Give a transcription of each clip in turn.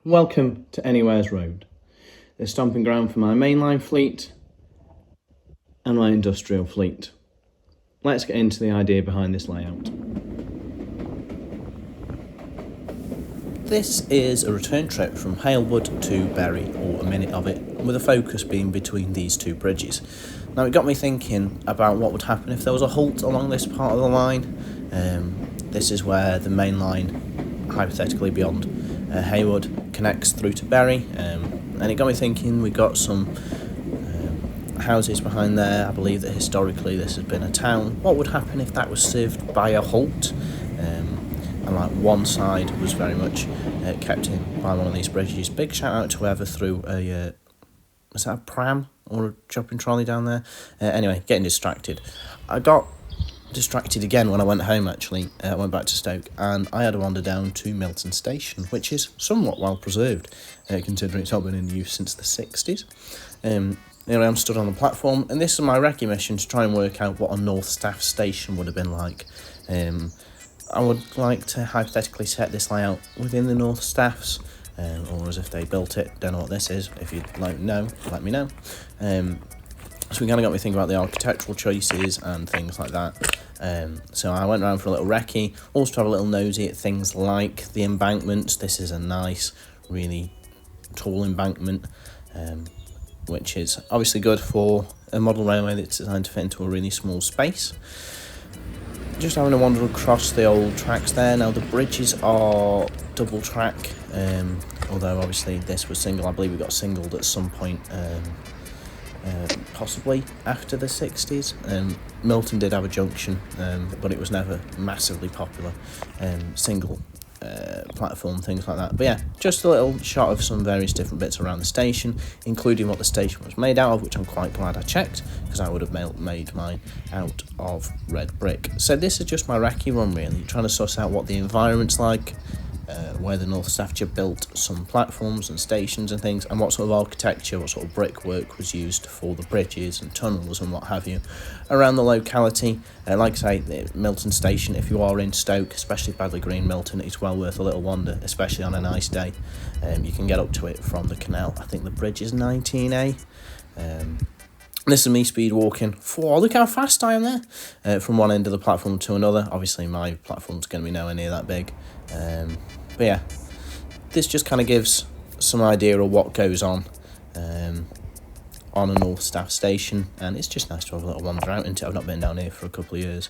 Welcome to Anywhere's Road, the stomping ground for my mainline fleet and my industrial fleet. Let's get into the idea behind this layout. This is a return trip from Halewood to Bury, or a minute of it, with a focus being between these two bridges. Now it got me thinking about what would happen if there was a halt along this part of the line. This is where the main line, hypothetically beyond Halewood, connects through to Bury, and it got me thinking. We got some houses behind there. I believe that historically this has been a town. What would happen if that was served by a halt? And like one side was very much kept in by one of these bridges. Big shout out to whoever threw a was that a pram or a shopping trolley down there? Anyway, getting distracted. I got distracted again when I went home. Actually, I went back to Stoke and I had to wander down to Milton Station, which is somewhat well preserved, considering it's not been in use since the 60s. Here I am stood on the platform, and this is my recce mission to try and work out what a North Staff station would have been like. I would like to hypothetically set this layout within the North Staffs, or as if they built it. Don't know what this is. If you'd like to know, let me know. So it kind of got me thinking about the architectural choices and things like that. So I went around for a little recce, also to have a little nosy at things like the embankments. This is a nice, really tall embankment, which is obviously good for a model railway that's designed to fit into a really small space. Just having a wander across the old tracks there. Now the bridges are double track, although obviously this was single. I believe it got singled at some point, possibly after the 60s. Milton did have a junction, but it was never massively popular. Single platform, things like that. But yeah, just a little shot of some various different bits around the station, including what the station was made out of, which I'm quite glad I checked, because I would have made mine out of red brick. So this is just my recce run, really, trying to suss out what the environment's like, where the North Staffshire built some platforms and stations and things, and what sort of architecture, what sort of brickwork was used for the bridges and tunnels and what have you around the locality. Like I say, Milton Station, if you are in Stoke, especially Badley Green, Milton, it's well worth a little wander, especially on a nice day. You can get up to it from the canal. I think the bridge is 19A. This is me speed walking. Look how fast I am there. From one end of the platform to another. Obviously my platform's going to be nowhere near that big. But yeah, this just kind of gives some idea of what goes on a North Staff station, and it's just nice to have a little wander out into it. I've not been down here for a couple of years.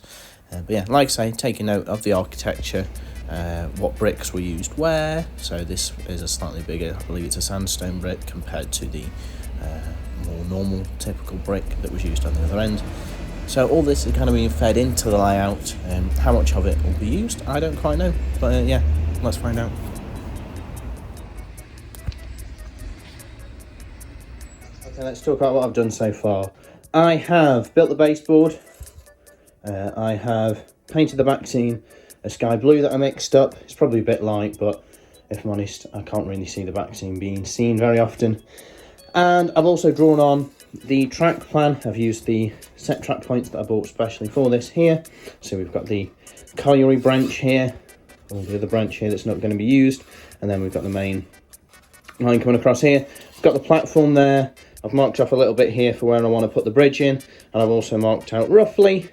But yeah, like I say, taking note of the architecture, what bricks were used where. So this is a slightly bigger, I believe it's a sandstone brick compared to the more normal typical brick that was used on the other end. So all this is kind of being fed into the layout. How much of it will be used, I don't quite know. But yeah, let's find out. Okay, let's talk about what I've done so far. I have built the baseboard. I have painted the back scene a sky blue that I mixed up. It's probably a bit light, but if I'm honest, I can't really see the back scene being seen very often. And I've also drawn on the track plan. I've used the set track points that I bought specially for this here. So we've got the colliery branch here, or the other branch here that's not going to be used, and then we've got the main line coming across here. I've got the platform there. I've marked off a little bit here for where I want to put the bridge in, and I've also marked out roughly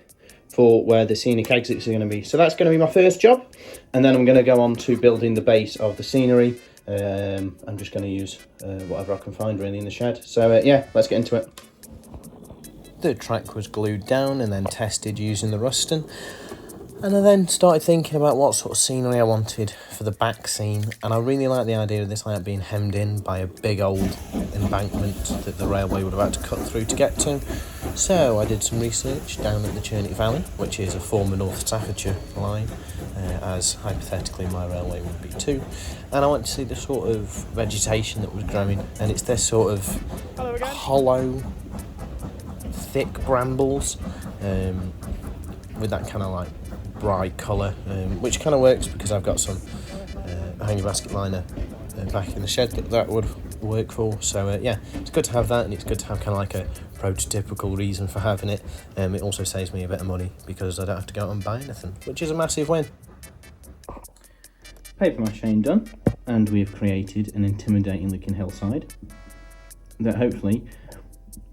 for where the scenic exits are going to be. So that's going to be my first job, and then I'm going to go on to building the base of the scenery. I'm just going to use whatever I can find really in the shed. So yeah, let's get into it. The track was glued down and then tested using the Ruston, and I then started thinking about what sort of scenery I wanted for the back scene, and I really like the idea of this layout being hemmed in by a big old embankment that the railway would have had to cut through to get to. So I did some research down at the Churnick Valley, which is a former North Staffordshire line, as hypothetically my railway would be too, and I went to see the sort of vegetation that was growing, and it's this sort of hollow, thick brambles with that kind of like bright colour, which kind of works because I've got some hanging basket liner back in the shed that would work for. So yeah, it's good to have that, and it's good to have kind of like a prototypical reason for having it. It also saves me a bit of money because I don't have to go out and buy anything, which is a massive win. Paper mache done. And we have created an intimidating looking hillside that hopefully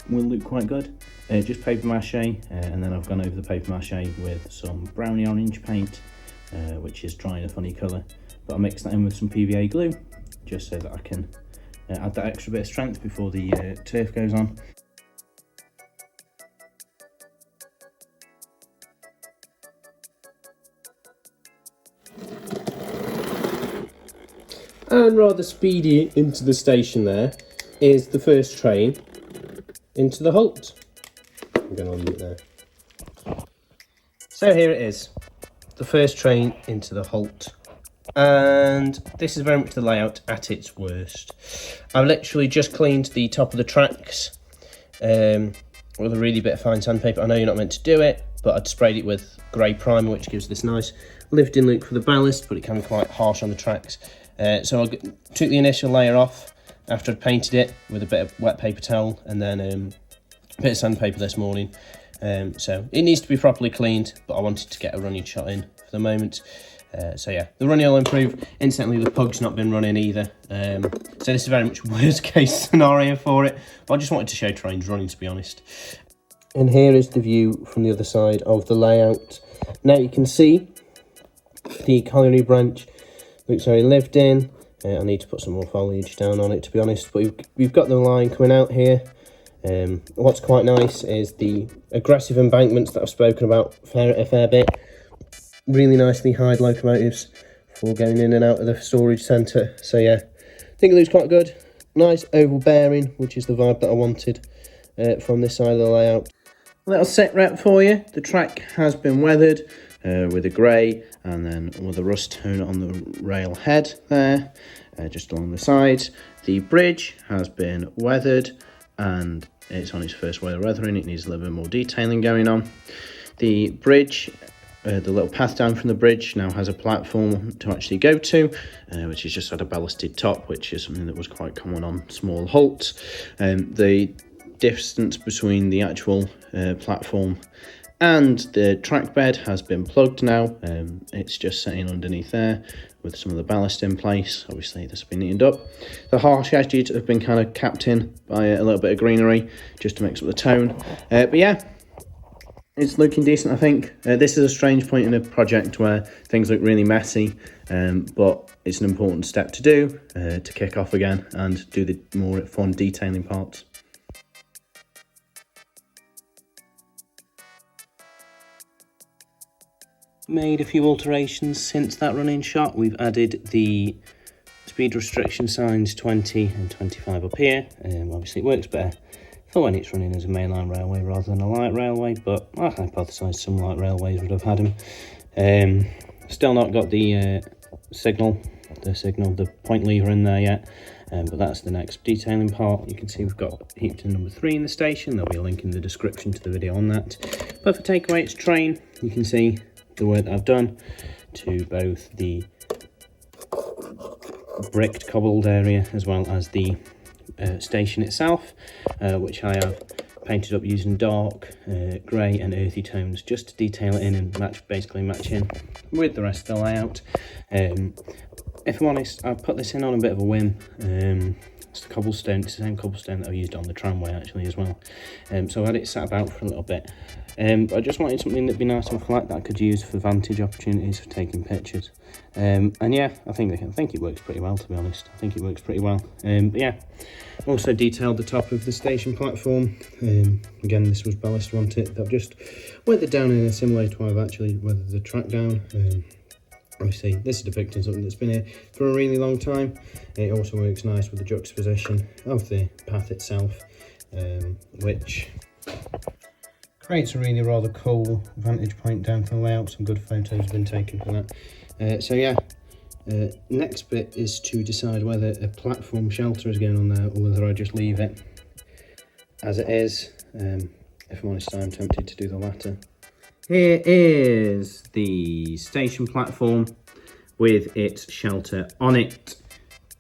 will look quite good. Just paper mache, and then I've gone over the paper mache with some browny orange paint, which is drying a funny colour, but I'll mix that in with some PVA glue just so that I can add that extra bit of strength before the turf goes on. And rather speedy into the station there is the first train into the halt. I'm going to leave it there. So here it is, the first train into the halt. And this is very much the layout at its worst. I've literally just cleaned the top of the tracks with a really bit of fine sandpaper. I know you're not meant to do it, but I'd sprayed it with grey primer, which gives this nice lifting look for the ballast, but it can be quite harsh on the tracks. So I took the initial layer off after I'd painted it with a bit of wet paper towel, and then a bit of sandpaper this morning. So it needs to be properly cleaned, but I wanted to get a running shot in for the moment. So yeah, the running will improve. Incidentally, the pug's not been running either. So this is very much worst case scenario for it. But I just wanted to show trains running, to be honest. And here is the view from the other side of the layout. Now you can see the colliery branch looks very lived in. I need to put some more foliage down on it, to be honest. But we've got the line coming out here. What's quite nice is the aggressive embankments that I've spoken about a fair bit. Really nicely hide locomotives for going in and out of the storage centre. So yeah, I think it looks quite good. Nice oval bearing, which is the vibe that I wanted from this side of the layout. A little sit rep for you. The track has been weathered with a grey and then with a rust tone on the rail head there, just along the sides. The bridge has been weathered and it's on its first weather weathering. It needs a little bit more detailing going on. The bridge, the little path down from the bridge now has a platform to actually go to, which has just had a ballasted top, which is something that was quite common on small halts. The distance between the actual platform and the track bed has been plugged now. It's just sitting underneath there with some of the ballast in place. Obviously this has been neatened up. The harsh edges have been kind of capped in by a little bit of greenery just to mix up the tone. But yeah, it's looking decent, I think. This is a strange point in a project where things look really messy, but it's an important step to do to kick off again and do the more fun detailing parts. Made a few alterations since that running shot. We've added the speed restriction signs 20 and 25 up here. Obviously it works better for when it's running as a mainline railway rather than a light railway, but I hypothesised some light railways would have had them. Still not got the the point lever in there yet, but that's the next detailing part. You can see we've got heat number 3 in the station. There'll be a link in the description to the video on that. But for takeaway, it's train. You can see the work that I've done to both the bricked cobbled area as well as the station itself, which I have painted up using dark grey and earthy tones just to detail it in and basically match in with the rest of the layout. If I'm honest, I've put this in on a bit of a whim. It's the cobblestone, it's the same cobblestone that I used on the tramway actually as well. So I had it sat about for a little bit. But I just wanted something that'd be nice and flat that I could use for vantage opportunities for taking pictures. And yeah, I think it works pretty well, to be honest. I think it works pretty well. But yeah, also detailed the top of the station platform. Again, this was ballast, wasn't it? I've just weathered down in a similar way to I've actually weathered the track down. Obviously, this is depicting something that's been here for a really long time. It also works nice with the juxtaposition of the path itself, which creates a really rather cool vantage point down for the layout. Some good photos have been taken for that. So yeah, next bit is to decide whether a platform shelter is going on there or whether I just leave it as it is. If I'm honest, I'm tempted to do the latter. Here is the station platform with its shelter on it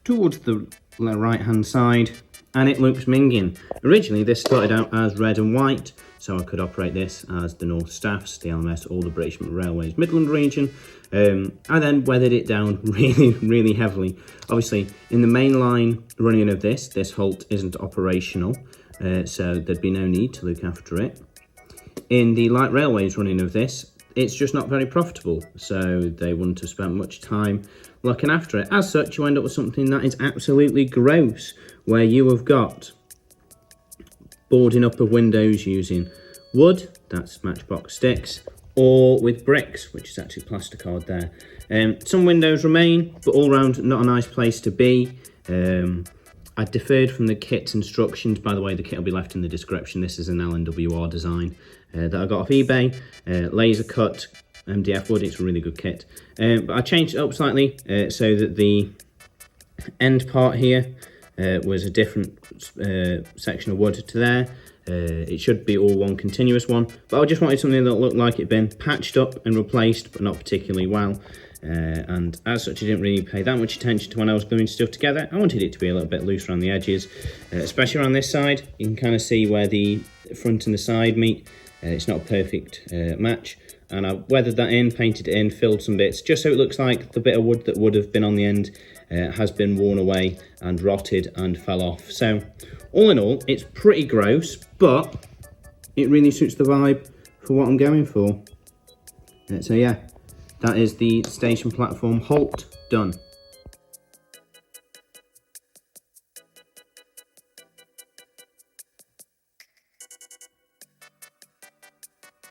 towards the right hand side, and it looks minging. Originally this started out as red and white, so I could operate this as the North Staffs, the LMS, or the British Railways Midland region. I then weathered it down really heavily. Obviously, in the main line running of this halt isn't operational, so there'd be no need to look after it. In the light railways running of this, it's just not very profitable, so they wouldn't have spent much time looking after it. As such, you end up with something that is absolutely gross, where you have got boarding up of windows using wood, that's matchbox sticks, or with bricks, which is actually plasticard there. Some windows remain, but all round not a nice place to be. I deferred from the kit's instructions. By the way, the kit will be left in the description. This is an LNWR design that I got off eBay. Laser cut MDF wood, it's a really good kit. But I changed it up slightly so that the end part here was a different section of wood to there. It should be all one continuous one, but I just wanted something that looked like it'd been patched up and replaced, but not particularly well. And as such, I didn't really pay that much attention to when I was gluing stuff together. I wanted it to be a little bit loose around the edges, especially around this side. You can kind of see where the front and the side meet. It's not a perfect match, and I weathered that in, painted it in, filled some bits, just so it looks like the bit of wood that would have been on the end has been worn away and rotted and fell off. So all in all, it's pretty gross, but it really suits the vibe for what I'm going for. So yeah, that is the station platform halt done.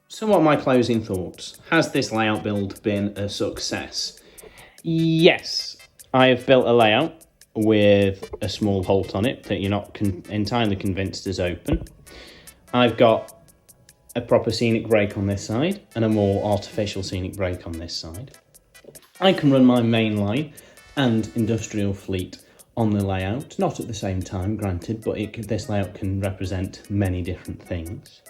So what are my closing thoughts? Has this layout build been a success? Yes, I have built a layout with a small halt on it that you're not entirely convinced is open. I've got a proper scenic break on this side and a more artificial scenic break on this side. I can run my main line and industrial fleet on the layout, not at the same time, granted, but this layout can represent many different things.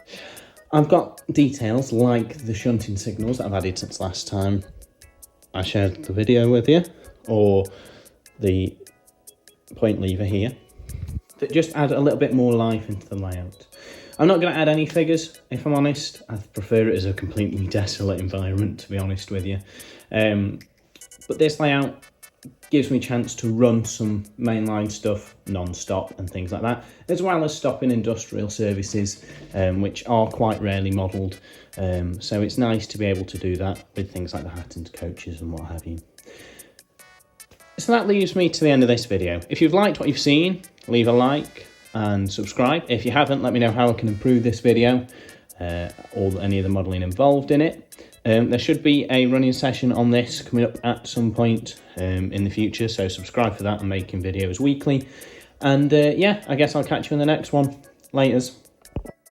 I've got details like the shunting signals that I've added since last time I shared the video with you, or the point lever here, that just add a little bit more life into the layout. I'm not going to add any figures, if I'm honest. I prefer it as a completely desolate environment, to be honest with you. But this layout gives me a chance to run some mainline stuff non-stop and things like that, as well as stopping industrial services, which are quite rarely modelled. So it's nice to be able to do that with things like the Hattons coaches and what have you. So that leaves me to the end of this video. If you've liked what you've seen, leave a like and subscribe. If you haven't, let me know how I can improve this video or any of the modelling involved in it. There should be a running session on this coming up at some point in the future, so subscribe for that. I'm making videos weekly. And yeah, I guess I'll catch you in the next one. Laters.